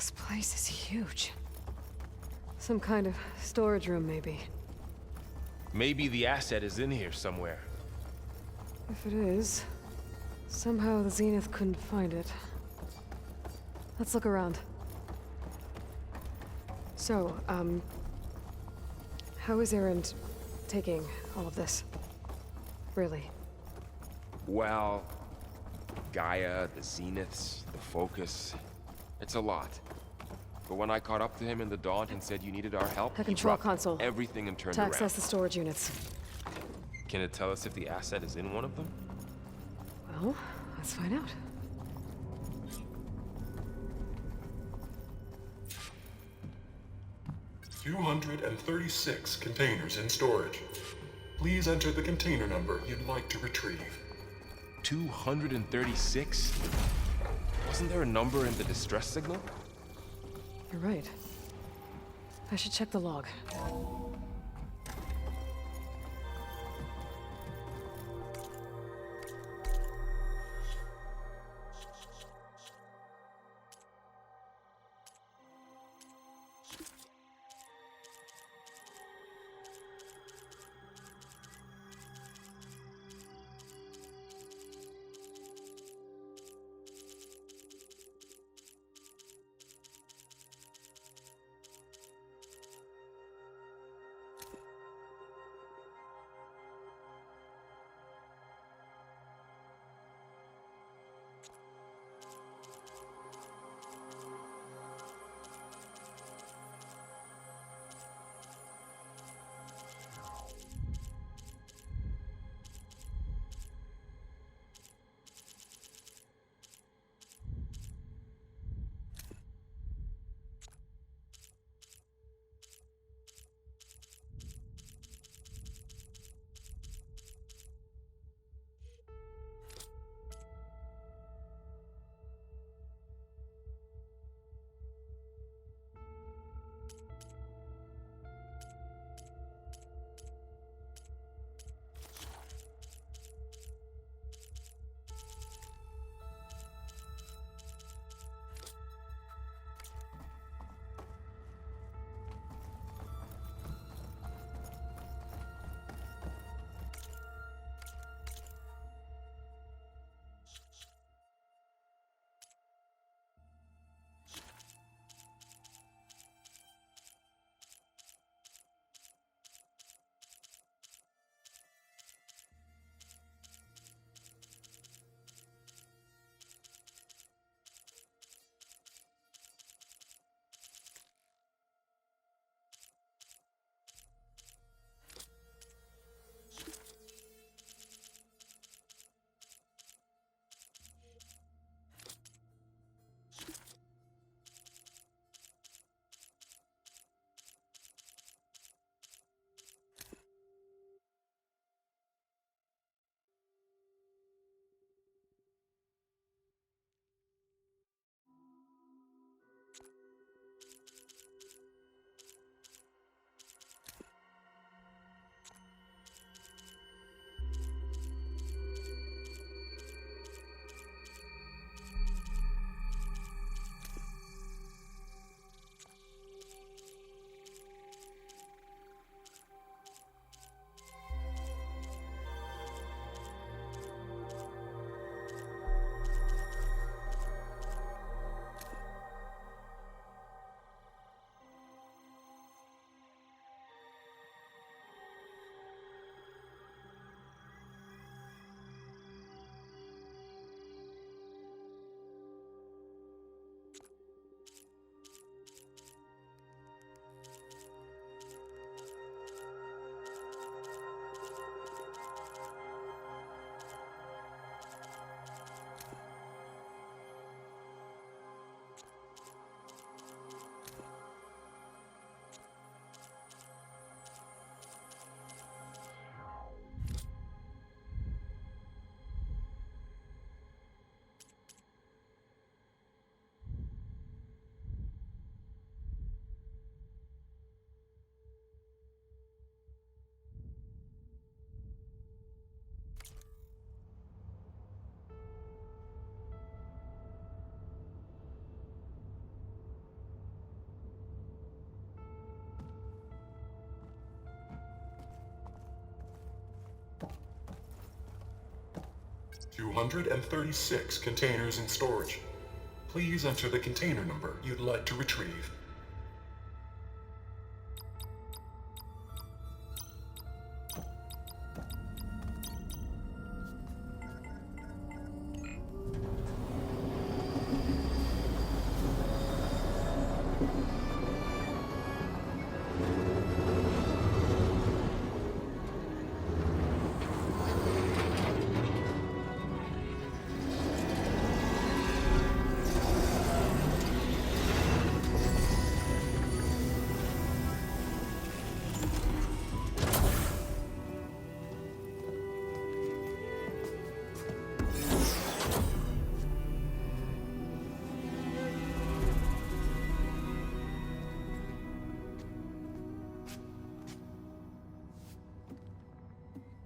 This place is huge. Some kind of storage room, maybe. Maybe the asset is in here somewhere. If it is, somehow the Zenith couldn't find it. Let's look around. So, how is Erend taking all of this? Really? Well, Gaia, the Zeniths, the Focus. It's a lot. But when I caught up to him in the Daunt and said you needed our help, The he control dropped console. everything and turned To around. access the storage units. Can it tell us if the asset is in one of them? Well, let's find out. "236 containers in storage. Please enter the container number you'd like to retrieve." 236? Wasn't there a number in the distress signal? You're right. I should check the log. 236 containers in storage. Please enter the container number you'd like to retrieve.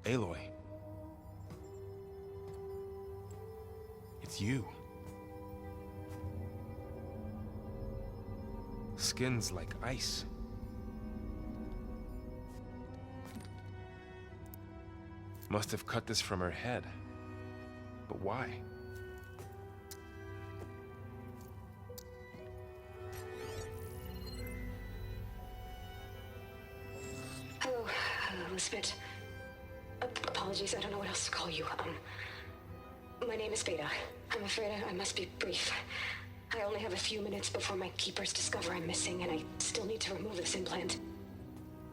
Aloy. It's you. Skin's like ice. Must have cut this from her head. But why? Hello, Elizabeth. Apologies, I don't know what else to call you. My name is Beta. I'm afraid I must be brief. I only have a few minutes before my keepers discover I'm missing, and I still need to remove this implant.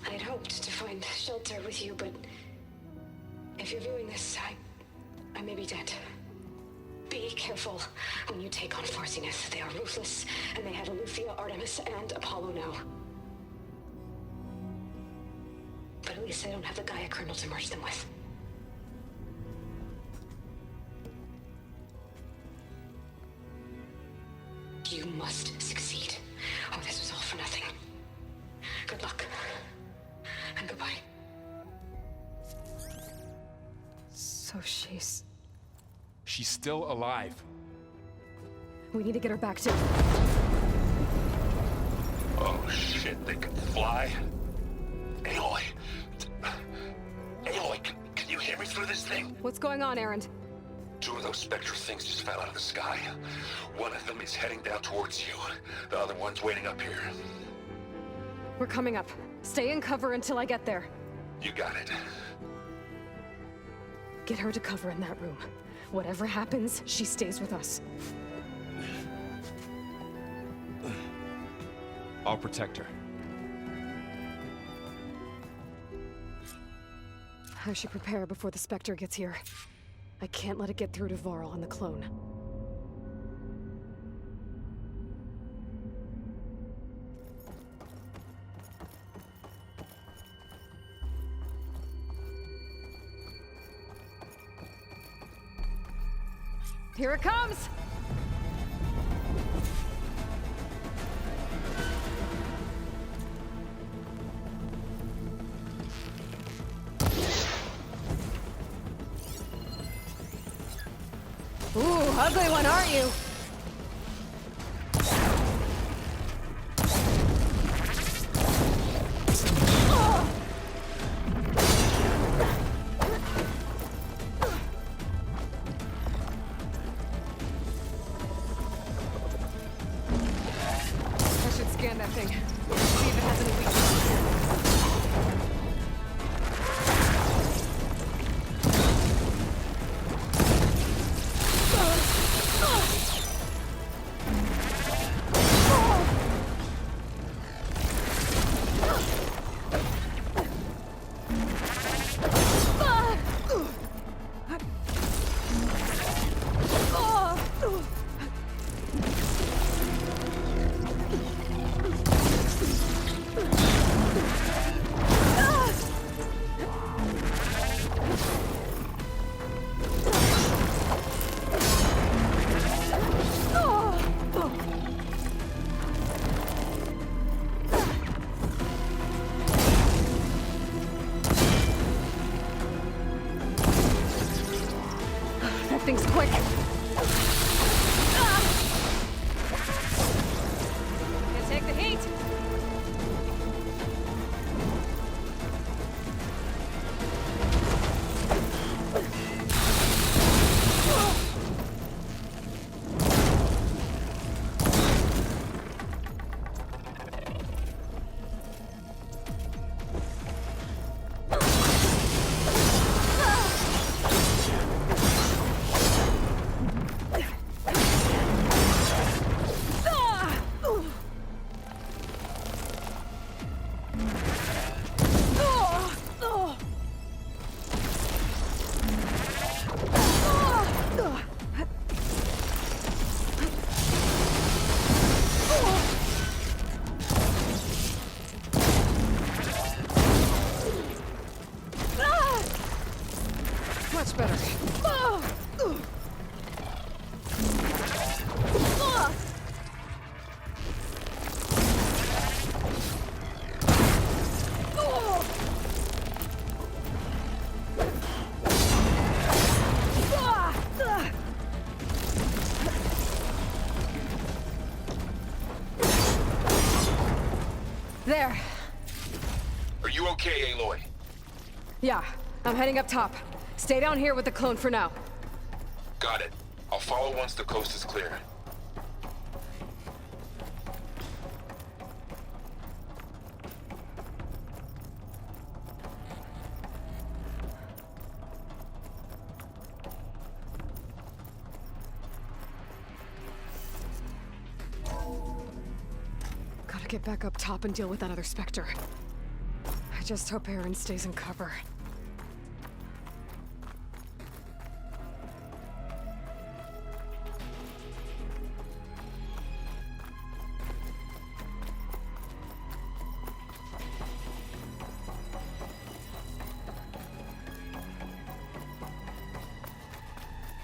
I had hoped to find shelter with you, but if you're viewing this, I may be dead. Be careful when you take on Far Zeniths. They are ruthless, and they have Aletheia, Artemis, and Apollo now. But at least I don't have the Gaia kernel to merge them with. You must succeed, or this was all for nothing. Good luck. And goodbye. So she's... She's still alive. We need to get her back to... Oh shit, they can fly? Aloy! Aloy, can you hear me through this thing? What's going on, Erend? Two of those spectral things just fell out of the sky. One of them is heading down towards you. The other one's waiting up here. We're coming up. Stay in cover until I get there. You got it. Get her to cover in that room. Whatever happens, she stays with us. I'll protect her. I should prepare before the Spectre gets here. I can't let it get through to Varl and the clone. Here it comes! Ooh, ugly one, aren't you? I should scan that thing. See if it has any weaknesses. That thing's quick. Can't take the heat. Much better. There. Are you okay, Aloy? Yeah, I'm heading up top. Stay down here with the clone for now. Got it. I'll follow once the coast is clear. Gotta get back up top and deal with that other Spectre. I just hope Aaron stays in cover.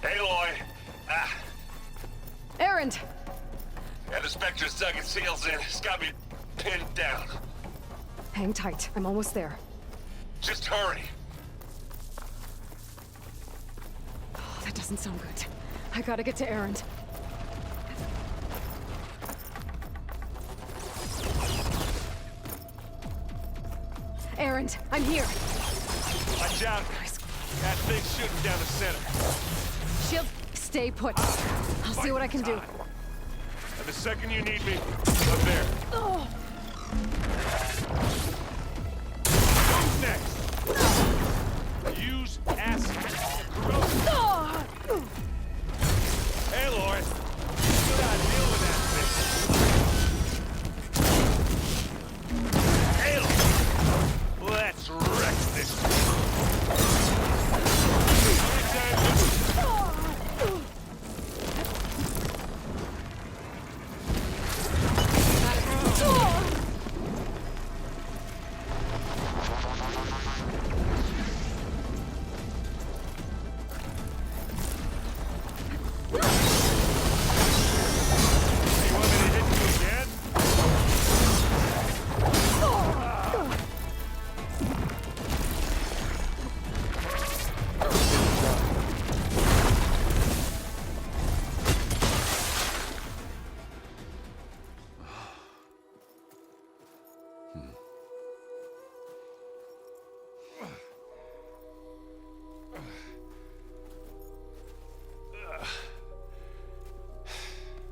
Aloy! Aaron! Yeah, the Spectre's dug its heels in. It's got me pinned down. Hang tight, I'm almost there. Just hurry. Oh, that doesn't sound good. I gotta get to Aaron. Aaron, I'm here! Watch out! That thing's shooting down the center. Shield, stay put. I'll see what I can do. And the second you need me, I'm there. Oh. Who's next? Use acid. Corrosive. Oh. Aloy! You gotta deal with that thing. Aloy! Let's wreck this thing.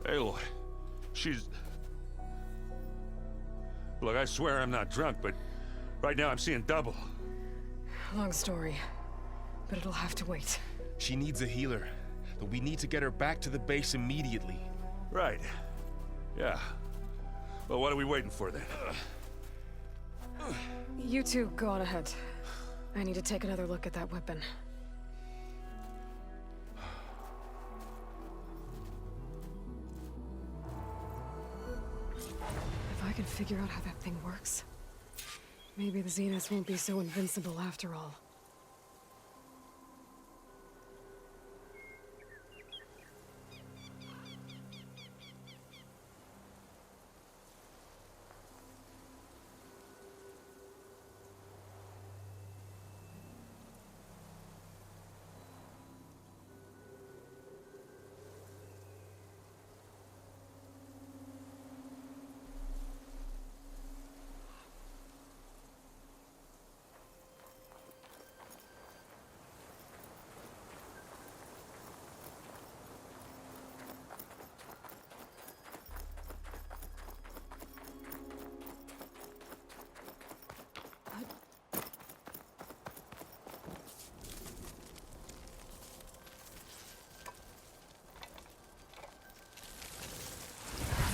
Aloy, she's... Look, I swear I'm not drunk, but right now I'm seeing double. Long story, but it'll have to wait. She needs a healer, but we need to get her back to the base immediately. Right. Yeah. Well, what are we waiting for then? You two go on ahead. I need to take another look at that weapon. If I can figure out how that thing works, maybe the Zeniths won't be so invincible after all.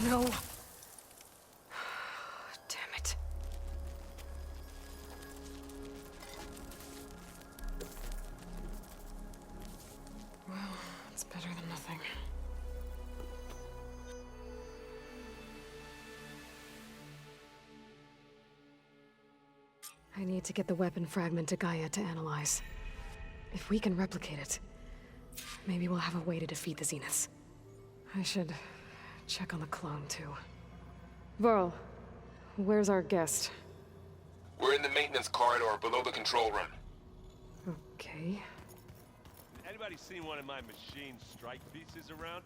No. Damn it. Well, it's better than nothing. I need to get the weapon fragment to Gaia to analyze. If we can replicate it, maybe we'll have a way to defeat the Zeniths. I should check on the clone, too. Varl, where's our guest? We're in the maintenance corridor below the control room. Okay. Anybody seen one of my machine strike pieces around?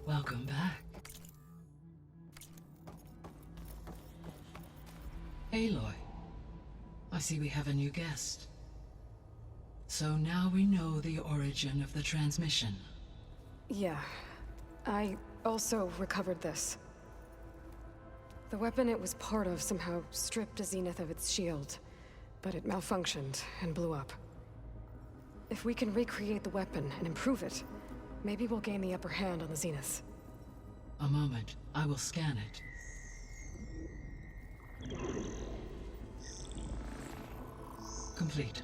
Welcome back. Aloy, I see we have a new guest. So now we know the origin of the transmission. Yeah. I also recovered this. The weapon it was part of somehow stripped a Zenith of its shield, but it malfunctioned and blew up. If we can recreate the weapon and improve it, maybe we'll gain the upper hand on the Zeniths. A moment, I will scan it. Complete.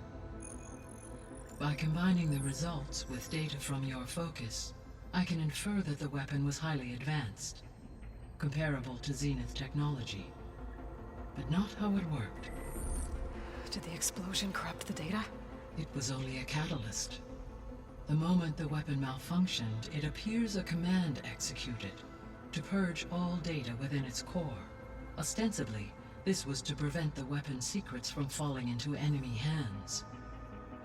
By combining the results with data from your focus, I can infer that the weapon was highly advanced, comparable to Zenith technology, but not how it worked. Did the explosion corrupt the data? It was only a catalyst. The moment the weapon malfunctioned, it appears a command executed to purge all data within its core. Ostensibly, this was to prevent the weapon's secrets from falling into enemy hands.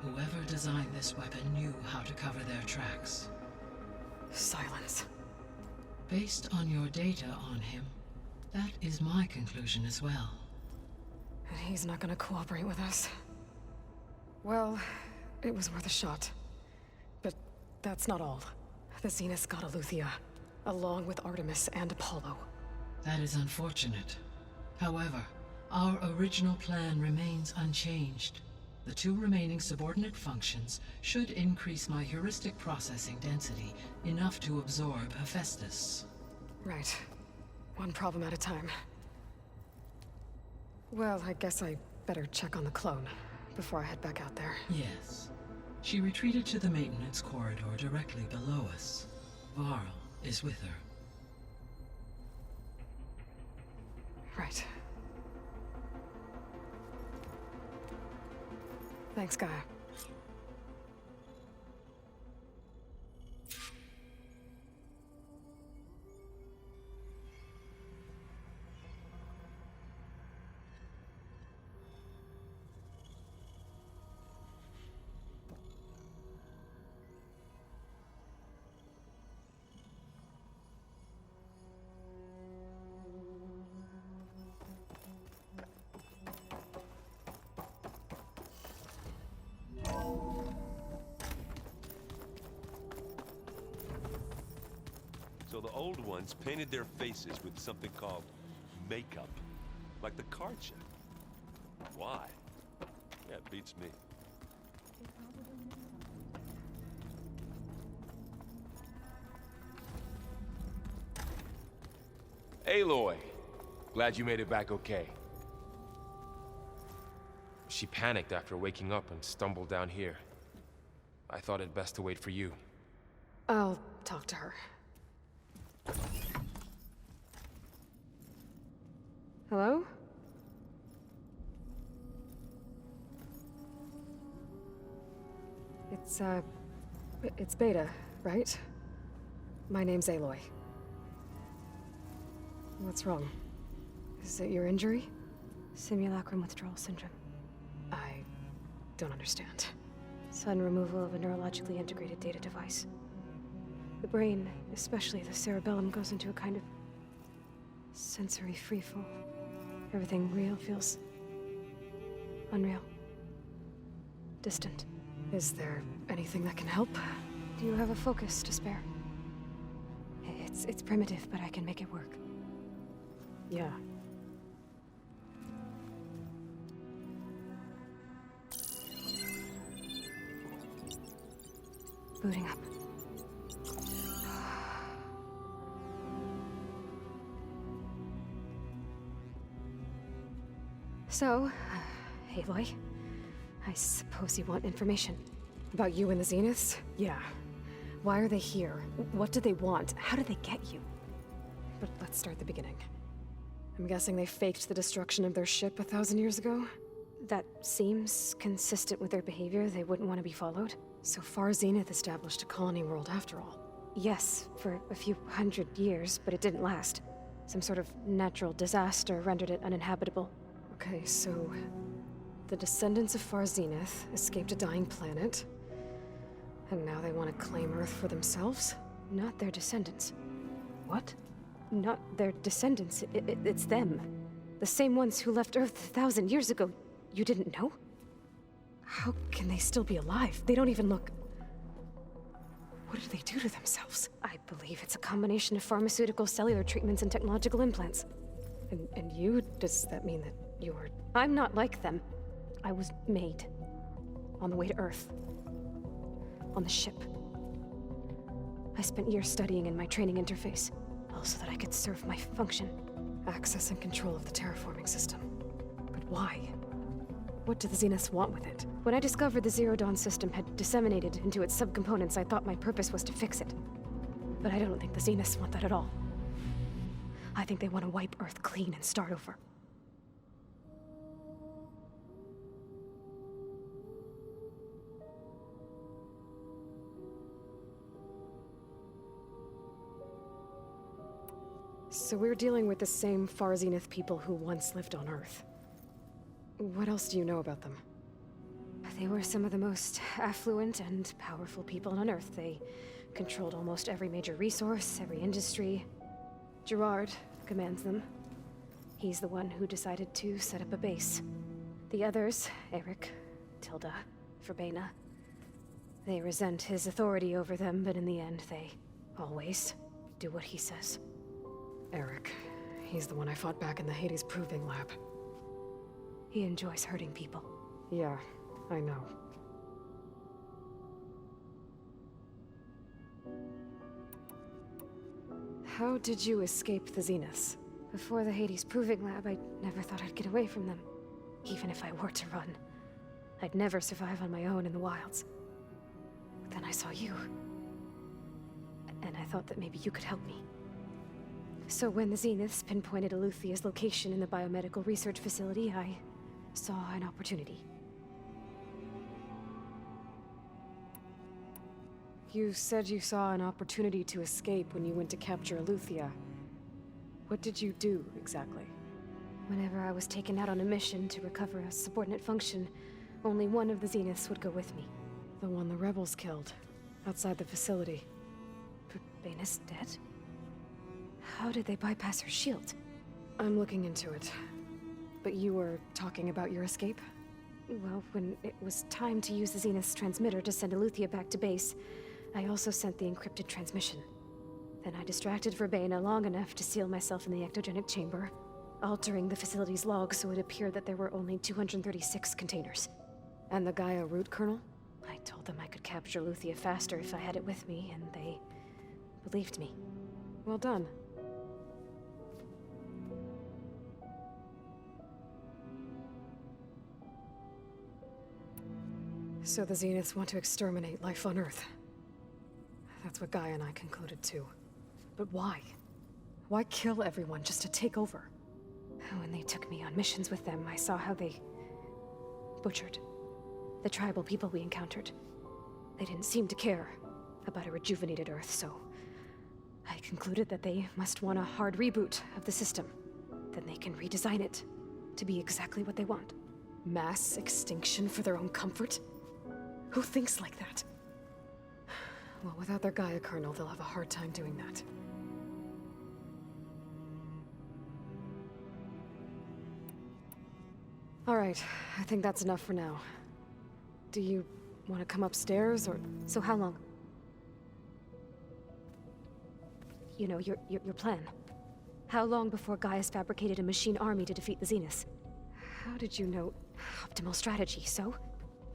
Whoever designed this weapon knew how to cover their tracks. Silence. Based on your data on him, that is my conclusion as well. And he's not gonna cooperate with us. Well, it was worth a shot. But that's not all. The Zeniths got Aletheia, along with Artemis and Apollo. That is unfortunate. However, our original plan remains unchanged. The two remaining subordinate functions should increase my heuristic processing density enough to absorb Hephaestus. Right. One problem at a time. Well, I guess I better check on the clone before I head back out there. Yes. She retreated to the maintenance corridor directly below us. Varl is with her. Right. Thanks, Gaia. So the old ones painted their faces with something called makeup, like the card check. Why? Yeah, it beats me. Aloy! Glad you made it back okay. She panicked after waking up and stumbled down here. I thought it best to wait for you. I'll talk to her. Hello? It's Beta, right? My name's Aloy. What's wrong? Is it your injury? Simulacrum withdrawal syndrome. I don't understand. Sudden removal of a neurologically integrated data device. The brain, especially the cerebellum, goes into a kind of sensory freefall. Everything real feels unreal. Distant. Is there anything that can help? Do you have a focus to spare? It's primitive, but I can make it work. Yeah. Booting up. So, Aloy, I suppose you want information. About you and the Zeniths? Yeah. Why are they here? What do they want? How did they get you? But let's start at the beginning. I'm guessing they faked the destruction of their ship 1,000 years ago? That seems consistent with their behavior. They wouldn't want to be followed. So far, Zenith established a colony world after all. Yes, for a few hundred years, but it didn't last. Some sort of natural disaster rendered it uninhabitable. Okay, so the descendants of Far Zenith escaped a dying planet, and now they want to claim Earth for themselves? Not their descendants. What? Not their descendants. It's them. The same ones who left Earth 1,000 years ago. You didn't know? How can they still be alive? They don't even look... What did they do to themselves? I believe it's a combination of pharmaceutical, cellular treatments, and technological implants. And you? Does that mean that you're... I'm not like them. I was made. On the way to Earth. On the ship. I spent years studying in my training interface, all so that I could serve my function. Access and control of the terraforming system. But why? What do the Zeniths want with it? When I discovered the Zero Dawn system had disseminated into its subcomponents, I thought my purpose was to fix it. But I don't think the Zeniths want that at all. I think they want to wipe Earth clean and start over. So we're dealing with the same Far Zenith people who once lived on Earth. What else do you know about them? They were some of the most affluent and powerful people on Earth. They controlled almost every major resource, every industry. Gerard commands them. He's the one who decided to set up a base. The others, Eric, Tilda, Verbena, they resent his authority over them, but in the end, they always do what he says. Eric. He's the one I fought back in the Hades Proving Lab. He enjoys hurting people. Yeah, I know. How did you escape the Zeniths? Before the Hades Proving Lab, I never thought I'd get away from them. Even if I were to run. I'd never survive on my own in the wilds. But then I saw you. And I thought that maybe you could help me. So when the Zeniths pinpointed Aletheia's location in the biomedical research facility, I saw an opportunity. You said you saw an opportunity to escape when you went to capture Aletheia. What did you do, exactly? Whenever I was taken out on a mission to recover a subordinate function, only one of the Zeniths would go with me. The one the rebels killed, outside the facility. Verbena's dead? How did they bypass her shield? I'm looking into it. But you were talking about your escape? Well, when it was time to use the Zenith's transmitter to send Aletheia back to base, I also sent the encrypted transmission. Then I distracted Verbena long enough to seal myself in the ectogenic chamber, altering the facility's log so it appeared that there were only 236 containers. And the Gaia root kernel? I told them I could capture Aletheia faster if I had it with me, and they believed me. Well done. So the Zeniths want to exterminate life on Earth. That's what Gaia and I concluded too. But why? Why kill everyone just to take over? When they took me on missions with them, I saw how they butchered the tribal people we encountered. They didn't seem to care about a rejuvenated Earth, so I concluded that they must want a hard reboot of the system. Then they can redesign it to be exactly what they want. Mass extinction for their own comfort? Who thinks like that? Well, without their Gaia kernel, they'll have a hard time doing that. All right, I think that's enough for now. Do you want to come upstairs, or... So how long? You know, your plan. How long before Gaia's fabricated a machine army to defeat the Zeniths? How did you know? Optimal strategy, so?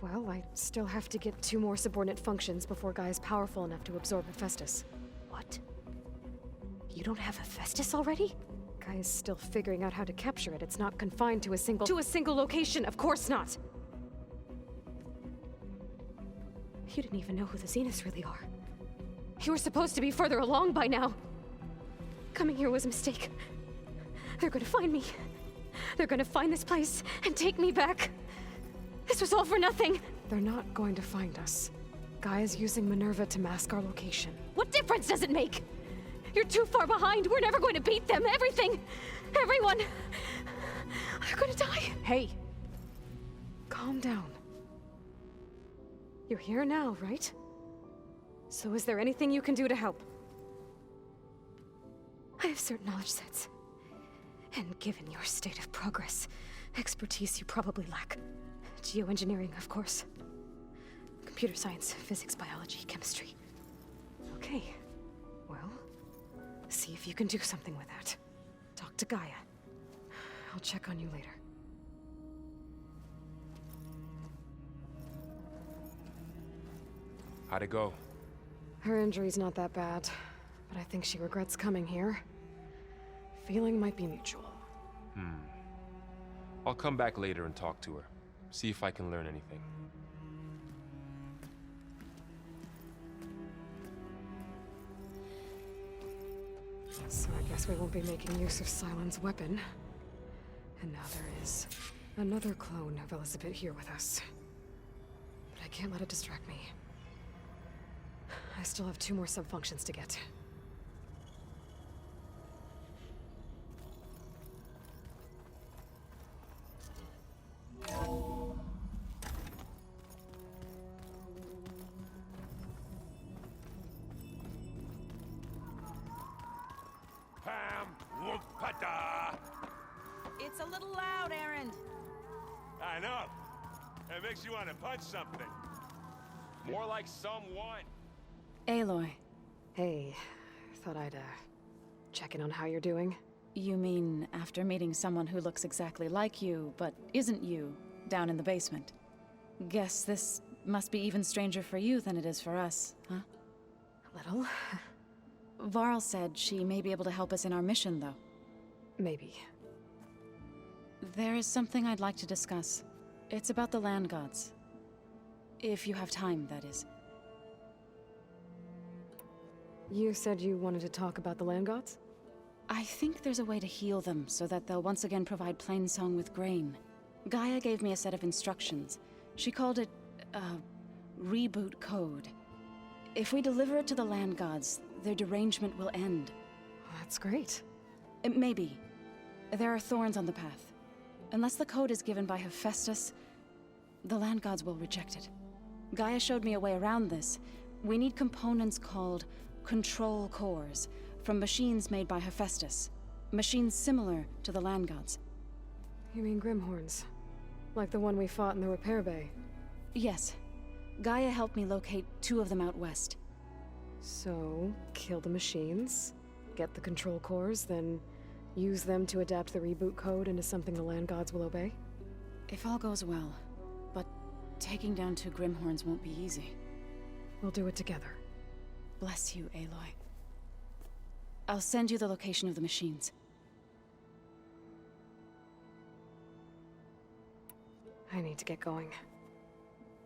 Well, I still have to get 2 more subordinate functions before Gaia's powerful enough to absorb Hephaestus. What? You don't have Hephaestus already? Gaia's still figuring out how to capture it. It's not confined to a single location, of course not! You didn't even know who the Zeniths really are. You were supposed to be further along by now. Coming here was a mistake. They're gonna find me. They're gonna find this place and take me back. This was all for nothing. They're not going to find us. Gaia's using Minerva to mask our location. What difference does it make? You're too far behind. We're never going to beat them. Everything. Everyone. They're gonna die. Hey! Calm down. You're here now, right? So is there anything you can do to help? I have certain knowledge sets. And given your state of progress, expertise you probably lack. Geoengineering, of course. Computer science, physics, biology, chemistry. Okay. Well, see if you can do something with that. Talk to Gaia. I'll check on you later. How'd it go? Her injury's not that bad, but I think she regrets coming here. Feeling might be mutual. I'll come back later and talk to her. See if I can learn anything. So I guess we won't be making use of Sylens' weapon. And now there is another clone of Elizabeth here with us. But I can't let it distract me. I still have 2 more subfunctions to get. It's a little loud, Erend. I know. It makes you want to punch something. More like someone. Aloy, Hey, thought I'd, check in on how you're doing. you mean after meeting someone who looks exactly like you, but isn't you, down in the basement? Guess this must be even stranger for you than it is for us, huh? A little. Varl said she may be able to help us in our mission, though. Maybe. There is something I'd like to discuss. It's about the land gods. If you have time, that is. You said you wanted to talk about the land gods? I think there's a way to heal them so that they'll once again provide Plainsong with grain. Gaia gave me a set of instructions. She called it, reboot code. If we deliver it to the land gods, their derangement will end. That's great. Maybe. There are thorns on the path. Unless the code is given by Hephaestus, the land gods will reject it. Gaia showed me a way around this. We need components called control cores, from machines made by Hephaestus. Machines similar to the land gods. You mean Grimhorns? Like the one we fought in the repair bay? Yes. Gaia helped me locate 2 of them out west. So, kill the machines, get the control cores, then use them to adapt the reboot code into something the land gods will obey? If all goes well. But taking down 2 Grimhorns won't be easy. We'll do it together. Bless you, Aloy. I'll send you the location of the machines. I need to get going.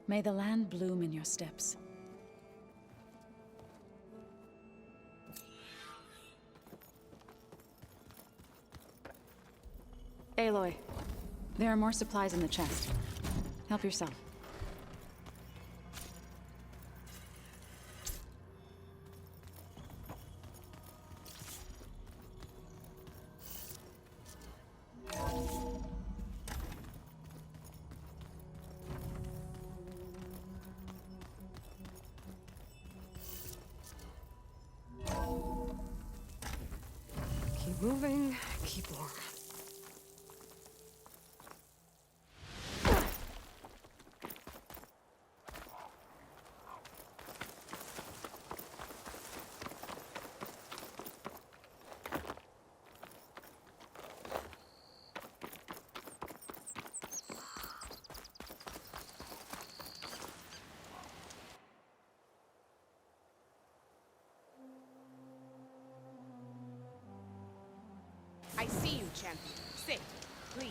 May the land bloom in your steps. Aloy, there are more supplies in the chest. Help yourself. Keep moving, keep warm. I see you, champion. Sit, please.